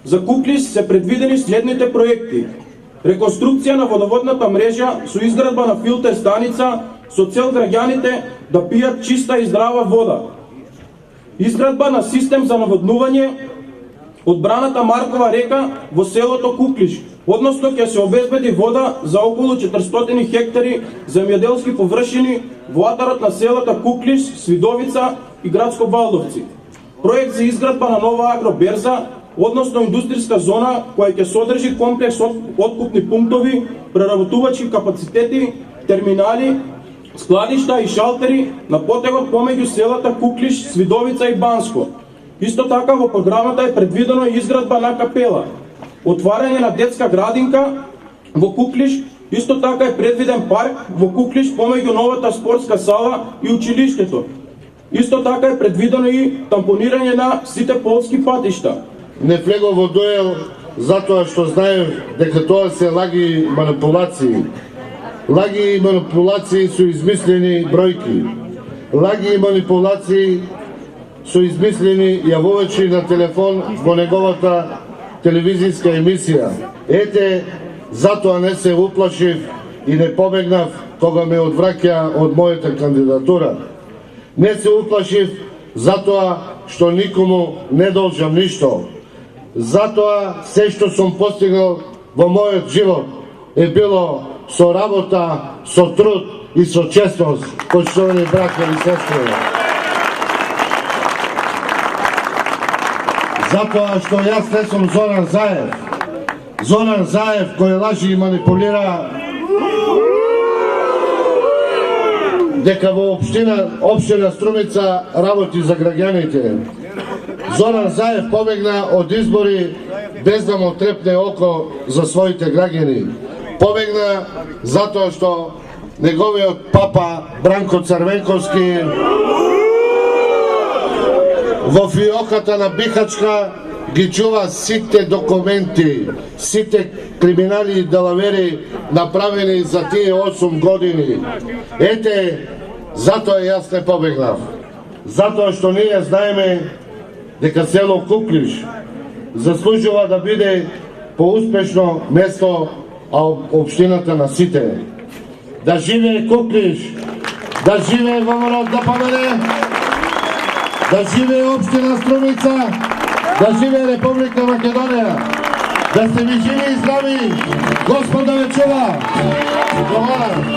За Куклиш се предвидени следните проекти: реконструкција на водоводната мрежа со изградба на филтер станица со цел граѓаните да пијат чиста и здрава вода, изградба на систем за наводнување одбраната Маркова река во селото Куклиш, односно ќе се обезбеди вода за околу 400 хектари земјоделски површини во атарот на селата Куклиш, Свидовица и Градско Балдовци. Проект за изградба на нова агроберза, односно индустријска зона која ќе содржи комплекс откупни пунктови, преработувачки капацитети, терминали, складишта и шалтери на потегот помеѓу селата Куклиш, Свидовица и Банско. Исто така во програмата е предвидено и изградба на капела, отварање на детска градинка во Куклиш, исто така е предвиден парк во Куклиш помеѓу новата спортска сала и училиштето. Исто така е предвидено и тампонирање на сите полски патишта. Не влегов во дуел затоа што знаев дека тоа се лаги и манипулации. Лаги и манипулации со измислени бројки. Лаги и манипулации со измислени јавувачи на телефон во неговата телевизијска емисија. Ете, затоа не се уплашив и не побегнав кога ме одвраќа од мојата кандидатура. Не се уплашив затоа што никому не должам ништо. Затоа се што сум постигнал во мојот живот е било со работа, со труд и со честност, почитувани браќа и сестри. Затоа што јас не сум Зоран Заев. Зоран Заев кој лажи и манипулира дека во општина Струмица работи за граѓаните. Зоран Заев побегна од избори без да му трепне око за своите граѓани. Побегна затоа што неговиот папа Бранко Црвенковски во фиоката на Бихачка ги чува сите документи, сите криминали и далавери направени за тие 8 години. Ете, затоа јас не побегнав. Затоа што ние знаеме дека село Куклиш заслужува да биде поуспешно место, а општината на сите. Да живее Куклиш, да живее ВМРО да победе, да живее општина Струмица, да живее Република Македонија, да сте ви живи и здрави, Господ да ве чува. Благодарам.